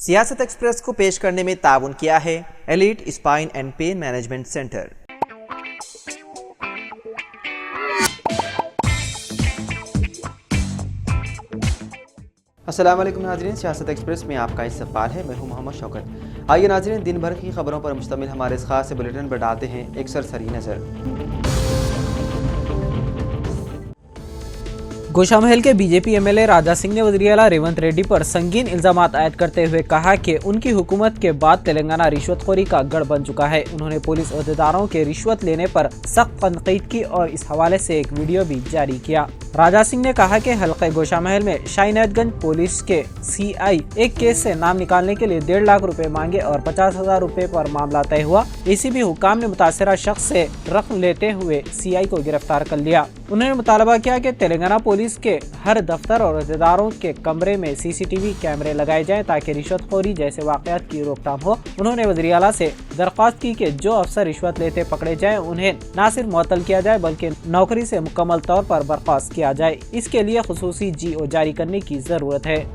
सियासत एक्सप्रेस को पेश करने में ताउन किया है elite spine and pain management centre. अस्सलाम वालेकुम नाज़रीन, सियासत एक्सप्रेस में आपका इस्तकबाल है। मैं हूं मोहम्मद शौकत। आइए नाज़रीन, दिन भर की खबरों पर मुश्तमिल हमारे इस खास बुलेटिन पर डालते हैं एक सरसरी नज़र। गोशामहल के बीजेपी एमएलए राजा सिंह ने वज़ीर आला रेवंत रेड्डी पर संगीन इल्जामात आयद करते हुए कहा कि उनकी हुकूमत के बाद तेलंगाना रिश्वतखोरी का गढ़ बन चुका है। उन्होंने पुलिस अहदेदारों के रिश्वत लेने पर सख्त तनकीद की और इस हवाले से एक वीडियो भी जारी किया। राजा सिंह ने कहा कि हल्के गोशामहल में शाहीनाथगंज पुलिस के सीआई एक केस से नाम निकालने के लिए 1.5 लाख रुपए मांगे और 50,000 रुपए पर मामला तय हुआ। एसीबी हुकाम ने मुतासरा शख्स से रकम लेते हुए सीआई को गिरफ्तार कर लिया। उन्होंने मुतालबा किया कि तेलंगाना पुलिस के हर दफ्तर और अहदेदारों के कमरे में सीसीटीवी कैमरे लगाए जाएं ताकि रिश्वतखोरी जैसे वाक़यात की रोकथाम हो। उन्होंने वज़ीर आला से दरख्वास्त की कि जो अफसर रिश्वत लेते पकड़े जाएं उन्हें न सिर्फ मुअत्तल किया जाए बल्कि नौकरी से मुकम्मल तौर पर बर्खास्त किया जाए। इसके लिए खुसूसी जीओ जारी करने की जरूरत है।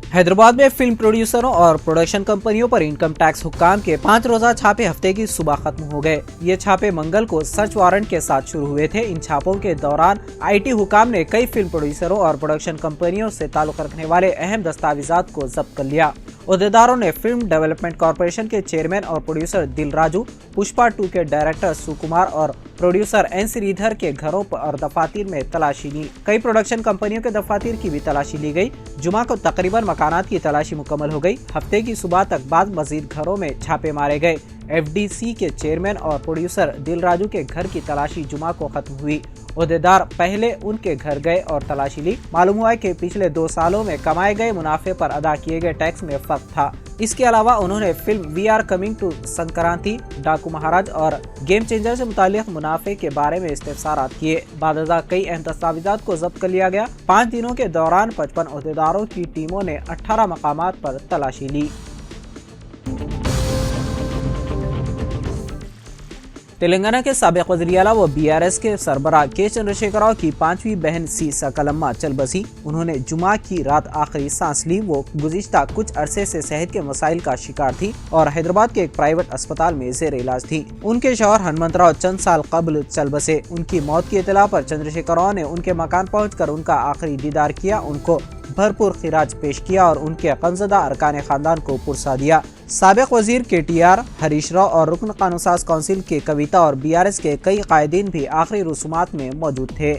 हैदराबाद में फिल्म प्रोड्यूसरों और प्रोडक्शन कंपनियों पर इनकम टैक्स हुक्काम के 5 रोजा छापे हफ्ते की सुबह खत्म हो गए। ये छापे मंगल को सर्च वारंट के साथ शुरू हुए थे। इन छापों के दौरान आईटी हुक्काम ने कई फिल्म प्रोड्यूसरों और प्रोडक्शन कंपनियों से ताल्लुक रखने वाले अहम दस्तावेजात को जब्त कर लिया। अहदेदारों ने फिल्म डेवलपमेंट कॉर्पोरेशन के चेयरमैन और प्रोड्यूसर दिल राजू, पुष्पा 2 के डायरेक्टर सुकुमार और प्रोड्यूसर एन श्रीधर के घरों और दफातर में तलाशी ली। कई प्रोडक्शन कंपनियों के दफातर की भी तलाशी ली गई। जुमा को तकरीबन मकानात की तलाशी मुकम्मल हो गई। हफ्ते की सुबह तक बाद मजीद घरों में छापे मारे गए। एफडीसी के चेयरमैन और प्रोड्यूसर दिल राजू के घर की तलाशी जुमा को खत्म हुई। अहदेदार पहले उनके घर गए और तलाशी ली। मालूम हुआ कि पिछले 2 सालों में कमाए गए मुनाफे पर अदा किए गए टैक्स में फर्क था। इसके अलावा उन्होंने film we are coming to Sankranti, Daku Maharaj और गेम चेंजर से मुतालिक मुनाफे के बारे में इस्तेफसारात किए। बादजा कई अहम दस्तावेजात को जब्त कर लिया गया। 5 दिनों के दौरान 55 अहदेदारों की टीमों ने 18 मकामात पर तलाशी ली। तेलंगाना के साबिक वज़ीर आला व बीआरएस के सरबराह के चंद्रशेखर राव की 5वीं बहन सी सकलम्मा चल बसी। उन्होंने जुमा की रात आखिरी सांस ली। वो गुज़िश्ता कुछ अरसे से सेहत के मसाइल का शिकार थी और हैदराबाद के एक प्राइवेट अस्पताल में ज़ेर इलाज थी। उनके शौहर हनुमंत राव चंद साल कबल चल बसे। उनकी मौत की इत्तला पर चंद्रशेखर राव ने उनके मकान पहुंचकर उनका आखिरी दीदार किया, उनको भरपूर खिराज पेश किया और उनके गमज़दा अरकान खानदान को पुरसा दिया। साबिक वजीर केटीआर, हरीश राव और रुकन कानून साज काउंसिल के कविता और बीआरएस के कई कायदीन भी आखिरी रसूमात में मौजूद थे।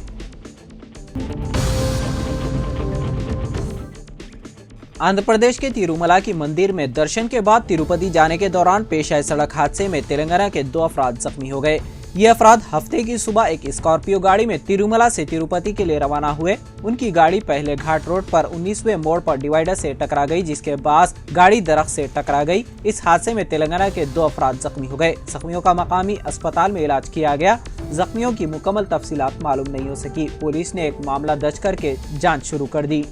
आंध्र प्रदेश के तिरुमला की मंदिर में दर्शन के बाद तिरुपति जाने के दौरान पेश आए सड़क हादसे में तेलंगाना के 2 अफराद जख्मी हो गए। ये अफराद हफ्ते की सुबह एक स्कॉर्पियो गाड़ी में तिरुमला से तिरुपति के लिए रवाना हुए। उनकी गाड़ी पहले घाट रोड पर 19वें मोड़ पर डिवाइडर से टकरा गई, जिसके बाद गाड़ी दरख्त से टकरा गई। इस हादसे में तेलंगाना के 2 अफराद जख्मी हो गए। जख्मियों का मकामी अस्पताल में इलाज किया गया। जख्मियों की मुकम्मल तफसीलात मालूम नहीं हो सकी। पुलिस ने एक मामला दर्ज करके जाँच शुरू कर दी।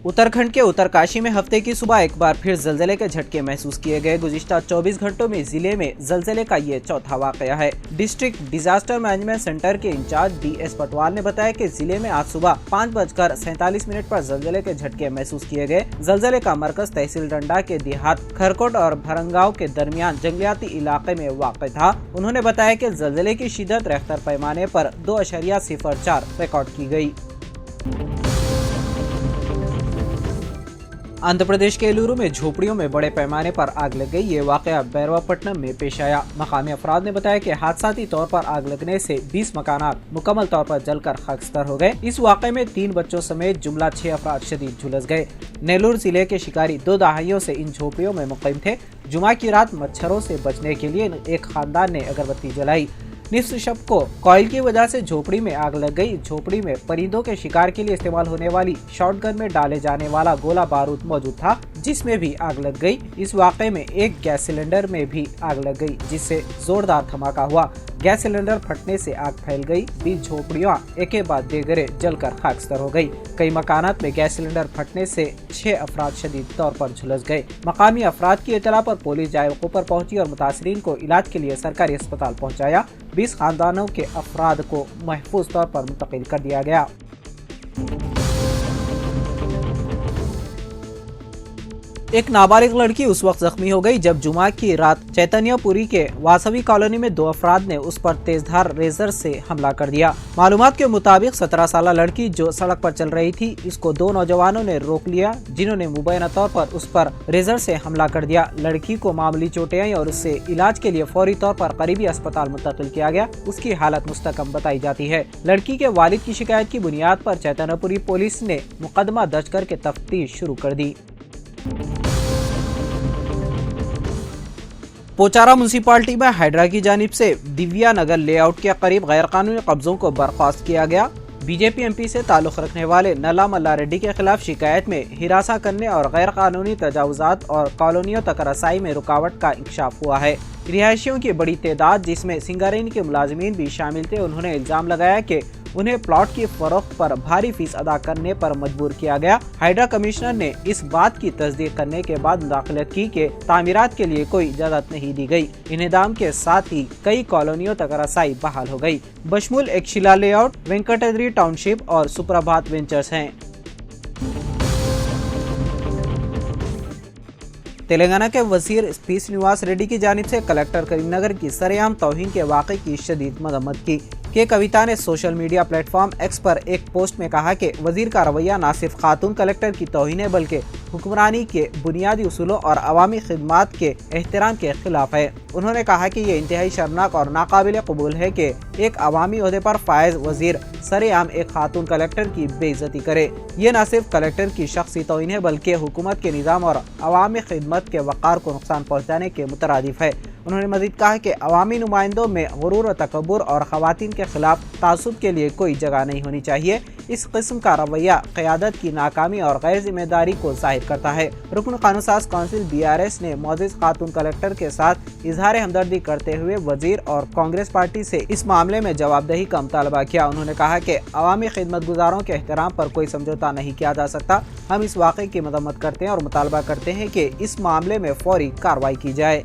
उत्तराखंड के उत्तरकाशी में हफ्ते की सुबह एक बार फिर जलजले के झटके महसूस किए गए। गुज़िश्ता 24 घंटों में जिले में जलजले का ये चौथा वाकया है। डिस्ट्रिक्ट डिजास्टर मैनेजमेंट सेंटर के इंचार्ज डीएस पटवाल ने बताया कि जिले में आज सुबह 5:47 पर जलजले के झटके महसूस किए गए। जलजले का मरकज तहसील डंडा के देहात खरकोट और भरंगाव के दरमियान जंगलियाती इलाके में वाक़ था। उन्होंने बताया कि जलजले की शिद्दत रेख्तर पैमाने पर 2.04 रिकॉर्ड की गई। आंध्र प्रदेश के एलूरू में झोपड़ियों में बड़े पैमाने पर आग लग गई। ये वाकया बैरवापट्टनम में पेश आया। मकामी अफराद ने बताया कि हादसाती तौर पर आग लगने से 20 मकानात मुकम्मल तौर पर जलकर खाकस्तर हो गए। इस वाकये में 3 बच्चों समेत जुमला 6 अफराद शदीद झुलस गए। नेल्लोर जिले के शिकारी 2 दहाइयों से इन झोपड़ियों में मुक़ीम थे। जुमा की रात मच्छरों से बचने के लिए एक खानदान ने अगरबत्ती जलाई। निस्फ शब को कॉइल की वजह से झोपड़ी में आग लग गई। झोपड़ी में परिंदों के शिकार के लिए इस्तेमाल होने वाली शॉटगन में डाले जाने वाला गोला बारूद मौजूद था, जिसमें भी आग लग गई। इस वाक़े में एक गैस सिलेंडर में भी आग लग गई, जिससे जोरदार धमाका हुआ। गैस सिलेंडर फटने से आग फैल गई। 20 झोपड़ियां एक के बाद दीगरे जलकर खाकस्तर हो गई। कई मकानात में गैस सिलेंडर फटने से 6 अफराद शदीद तौर पर झुलस गए। मकामी अफराद की इत्तला पर पुलिस जाए वक़ूफ़ पर पहुंची और मुतासरीन को इलाज के लिए सरकारी अस्पताल पहुंचाया। 20 खानदानों के अफराद को महफूज तौर पर मुंतकिल कर दिया गया। एक नाबालिग लड़की उस वक्त जख्मी हो गई जब जुमा की रात चैतन्यपुरी के वासवी कॉलोनी में 2 अफराद ने उस पर तेजधार रेजर से हमला कर दिया। मालूमात के मुताबिक 17 साल लड़की जो सड़क पर चल रही थी, इसको 2 नौजवानों ने रोक लिया, जिन्होंने मुबैना तौर पर उस पर रेजर से हमला कर दिया। लड़की को मामूली चोटें आई और उसे इलाज के लिए फौरी तौर पर करीबी अस्पताल मुंतकिल किया गया। उसकी हालत मुस्तकम बताई जाती है। लड़की के वालिद की शिकायत की बुनियाद पर चैतन्यपुरी पुलिस ने मुकदमा दर्ज करके तफ्तीश शुरू कर दी। पोचारा म्यूनिसिपालिटी में हाइड्रा की जानिब से दिव्या नगर लेआउट के करीब गैर कानूनी कब्जों को बर्खास्त किया गया। बीजेपी एमपी से ताल्लुक़ रखने वाले नल्ला मल्ला रेड्डी के खिलाफ शिकायत में हिरासा करने और गैर कानूनी तजावुजात और कॉलोनियों तक रसाई में रुकावट का इंकशाफ हुआ है। रिहायशियों की बड़ी तादाद, जिसमें सिंगारेनी के मुलाजिमीन भी शामिल थे, उन्होंने इल्जाम लगाया कि उन्हें प्लॉट की फरोख्त पर भारी फीस अदा करने पर मजबूर किया गया। हाइड्रा कमिश्नर ने इस बात की तस्दीक करने के बाद मुदाखलत की कि तामीरात के लिए कोई इजाजत नहीं दी गई। इन्हदाम के साथ ही कई कॉलोनियों तक रसाई बहाल हो गई। बशमूल एक शिला लेआउट, वेंकटाद्री टाउनशिप और सुप्रभात वेंचर्स हैं। तेलंगाना के वजीर पी श्रीनिवास रेड्डी की जानिब से कलेक्टर करीमनगर की सरेआम तौहीन के वाक़े की शदीद मजम्मत की। के कविता ने सोशल मीडिया प्लेटफॉर्म एक्स पर एक पोस्ट में कहा कि वजीर का रवैया न सिर्फ खातून कलेक्टर की तौहीन है, बल्कि हुक्मरानी के बुनियादी उसूलों और अवामी खिदमात के एहतराम के खिलाफ है। उन्होंने कहा कि ये इंतहाई शर्मनाक और नाकाबिल कबूल है कि एक अवामी ओहदे पर फायज वजीर सरेआम एक खातून कलेक्टर की बेइज्जती करे। ये न सिर्फ कलेक्टर की शख्सी तौहीन है, बल्कि हुकूमत के निज़ाम और अवामी खिदमत के वक़ार को नुकसान पहुँचाने के मुतरादिफ है। उन्होंने मजीद कहा कि अवामी नुमाइंदों में गुरूर, तकब्बुर और खवातीन के खिलाफ तासुब के लिए कोई जगह नहीं होनी चाहिए। इस किस्म का रवैया क़यादत की नाकामी और गैर जिम्मेदारी को जाहिर करता है। रुकन कानूनसाज काउंसिल BRS ने मौजूद खातून कलेक्टर के साथ इजहार हमदर्दी करते हुए वजीर और कांग्रेस पार्टी से इस मामले में जवाबदेही का मुतालबा किया। उन्होंने कहा कि अवामी खिदमत गुजारों के एहतराम पर कोई समझौता नहीं किया जा सकता। हम इस वाक़े की मजम्मत करते हैं और मुतालबा करते हैं कि इस मामले में फौरी कार्रवाई की जाए।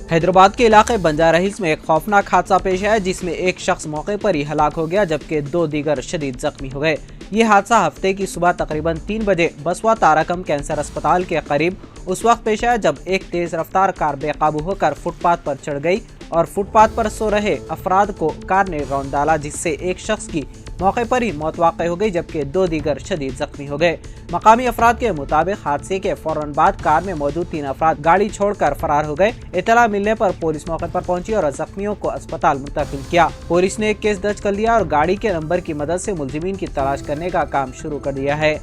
हैदराबाद के इलाके बंजारा हिल्स में एक खौफनाक हादसा पेश आया, जिसमें एक शख्स मौके पर ही हलाक हो गया जबकि 2 दीगर शदीद जख्मी हो गए। ये हादसा हफ्ते की सुबह तकरीबन 3 बजे बसवा तारकम कैंसर अस्पताल के करीब उस वक्त पेश आया जब एक तेज रफ्तार कार बेकाबू होकर फुटपाथ पर चढ़ गई और फुटपाथ पर सो रहे अफराद को कार ने रौंद डाला, जिससे एक शख्स की मौके पर ही मौत वाक़ई हो गई जबकि 2 दीगर शदीद जख्मी हो गए। मकामी अफराद के मुताबिक हादसे के फौरन बाद कार में मौजूद 3 अफराद गाड़ी छोड़कर फरार हो गए। इत्तला मिलने पर पुलिस मौके पर पहुंची और जख्मियों को अस्पताल मुंतकिल किया। पुलिस ने एक केस दर्ज कर लिया और गाड़ी के नंबर की मदद से मुलजिमीन की तलाश करने का काम शुरू कर दिया है।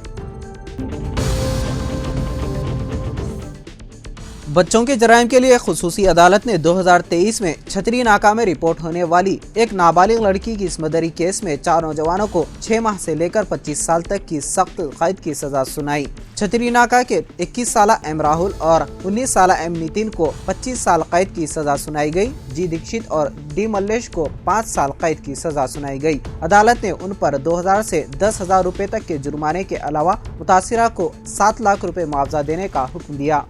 बच्चों के जराइम के लिए खुसूसी अदालत ने 2023 में छतरी नाका में रिपोर्ट होने वाली एक नाबालिग लड़की की इसमदरी केस में 4 नौजवानों को 6 माह से लेकर 25 साल तक की सख्त कैद की सजा सुनाई। छतरी नाका के 21 साल एम राहुल और 19 साल एम नितिन को 25 साल कैद की सजा सुनाई गई। जी दीक्षित और डी मल्लेश को 5 साल कैद की सजा सुनाई गई। अदालत ने उन पर 2000 से 10,000 रुपए तक के जुर्माने के अलावा मुतासिरा को 7 लाख रुपए मुआवजा देने का हुक्म दिया।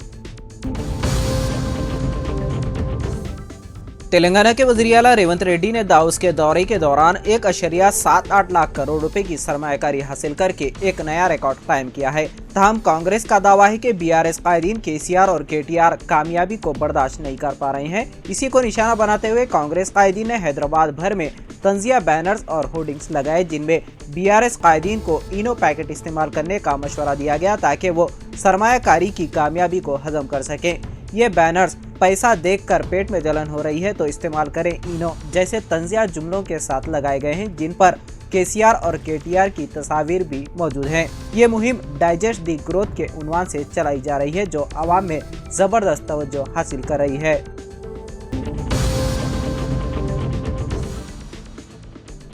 तेलंगाना के वज़ीर आला रेवंत रेड्डी ने दाऊस के दौरे के दौरान 1.78 लाख करोड़ रुपए की सरमायाकारी हासिल करके एक नया रिकॉर्ड कायम किया है। ताहम कांग्रेस का दावा है कि BRS कायदीन KCR और KTR कामयाबी को बर्दाश्त नहीं कर पा रहे हैं। इसी को निशाना बनाते हुए कांग्रेस कायदीन ने हैदराबाद भर में तंजिया बैनर्स और होर्डिंग्स लगाए, जिनमें BRS कायदीन को इनो पैकेट इस्तेमाल करने का मशवरा दिया गया ताकि वो सरमायाकारी की कामयाबी को हजम कर सकें। ये बैनर्स पैसा देखकर पेट में जलन हो रही है तो इस्तेमाल करें इनो जैसे तंजिया जुमलों के साथ लगाए गए हैं, जिन पर KCR और KTR की तस्वीर भी मौजूद हैं। ये मुहिम डाइजेस्ट दी ग्रोथ के उन्वान से चलाई जा रही है, जो आवाम में जबरदस्त तवज्जो हासिल कर रही है।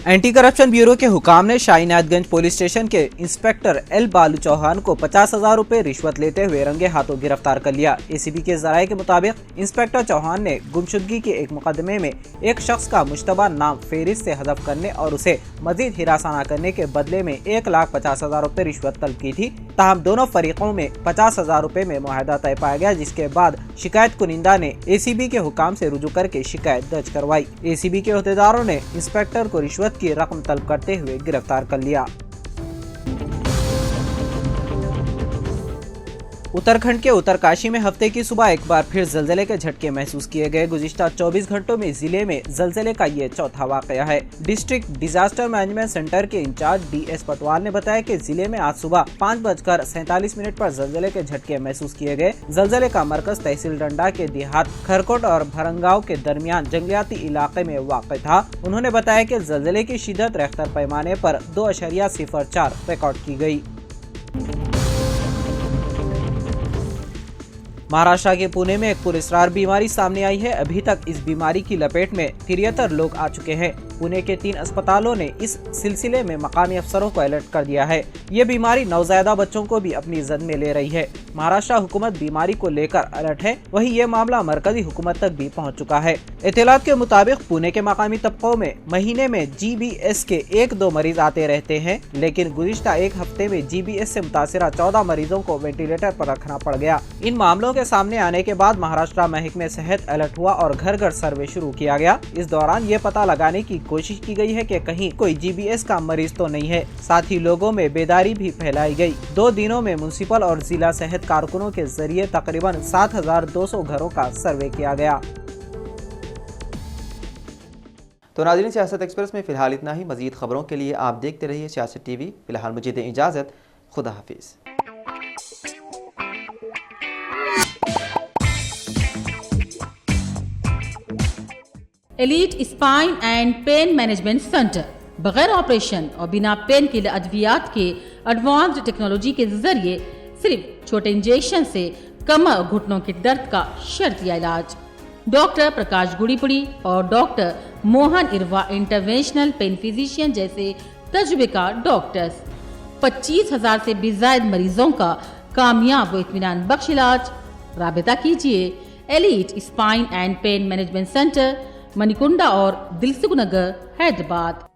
एंटी करप्शन ब्यूरो के हुकाम ने शाहीनाथगंज पुलिस स्टेशन के इंस्पेक्टर एल बालू चौहान को 50,000 रुपए रिश्वत लेते हुए रंगे हाथों गिरफ्तार कर लिया। एसीबी के जराये के मुताबिक इंस्पेक्टर चौहान ने गुमशुदगी के एक मुकदमे में एक शख्स का मुश्तबा नाम फेरिस्त से हज़फ करने और उसे मजीद हिरासत करने के बदले में 1,50,000 रुपए रिश्वत तलब की थी। ताहम दोनों फरीकों में 50,000 रुपए में मुआहदा तय पाया गया, जिसके बाद शिकायत कुनिंदा ने एसीबी के हुकाम से रुजू करके शिकायत दर्ज करवाई। एसीबी के अहदेदारों ने इंस्पेक्टर को रिश्वत की रकम तलब करते हुए गिरफ्तार कर लिया। उत्तराखंड के उत्तरकाशी में हफ्ते की सुबह एक बार फिर जलजले के झटके महसूस किए गए। गुज़िश्ता 24 घंटों में जिले में जलजले का ये चौथा वाकया है। डिस्ट्रिक्ट डिजास्टर मैनेजमेंट सेंटर के इंचार्ज DS पटवाल ने बताया कि जिले में आज सुबह 5:47 पर जलजले के झटके महसूस किए गए। जलजले का मरकज तहसील डंडा के देहात खरकोट और भरंगाव के दरमियान जंगलियाती इलाके में वाक़ था। उन्होंने बताया कि जलजले की शिद्दत रेख्तर पैमाने पर 2.04 रिकॉर्ड की गई। महाराष्ट्र के पुणे में एक पुरस्कार बीमारी सामने आई है। अभी तक इस बीमारी की लपेट में 73 लोग आ चुके हैं। पुणे के 3 अस्पतालों ने इस सिलसिले में मकामी अफसरों को अलर्ट कर दिया है। ये बीमारी नवज़ायदा बच्चों को भी अपनी जद में ले रही है। महाराष्ट्र हुकूमत बीमारी को लेकर अलर्ट है, वहीं ये मामला मरकजी हुकूमत तक भी पहुंच चुका है। इत्तलात के मुताबिक पुणे के मकामी तबकों में महीने में GBS के 1-2 मरीज आते रहते हैं, लेकिन गुज़िश्ता एक हफ्ते में GBS से मुतासिरा 14 मरीजों को वेंटिलेटर पर रखना पड़ गया। इन मामलों के सामने आने के बाद महाराष्ट्र महकमे सेहत अलर्ट हुआ और घर घर सर्वे शुरू किया गया। इस दौरान ये पता लगाने की कोशिश की गई है कि कहीं कोई GBS का मरीज तो नहीं है। साथ ही लोगों में बेदारी भी फैलाई गई। 2 दिनों में म्युनिसिपल और जिला सेहत कारकुनों के जरिए तकरीबन 7,200 घरों का सर्वे किया गया। तो नाज़रीन, सियासत एक्सप्रेस में फिलहाल इतना ही। मजीद खबरों के लिए आप देखते रहिए सियासत TV। फिलहाल मुझे दें इजाज़त। खुदा हाफिज़। Elite spine and pain management centre बगैर ऑपरेशन और बिना पेन के अद्वियात के एडवांस्ड टेक्नोलॉजी के जरिए सिर्फ छोटे इंजेक्शन से कमर और घुटनों के दर्द का शर्तिया इलाज। डॉक्टर प्रकाश गुड़ीपुड़ी और डॉक्टर मोहन इरवा इंटरवेंशनल पेन फिजिशियन जैसे तजुर्बेकार डॉक्टर्स 25,000 से भी ज्यादा मरीजों का कामयाब व इत्मीनान बख्श इलाज। राबिता कीजिए elite spine and pain management centre, Manikunda और दिलसुख नगर, हैदराबाद।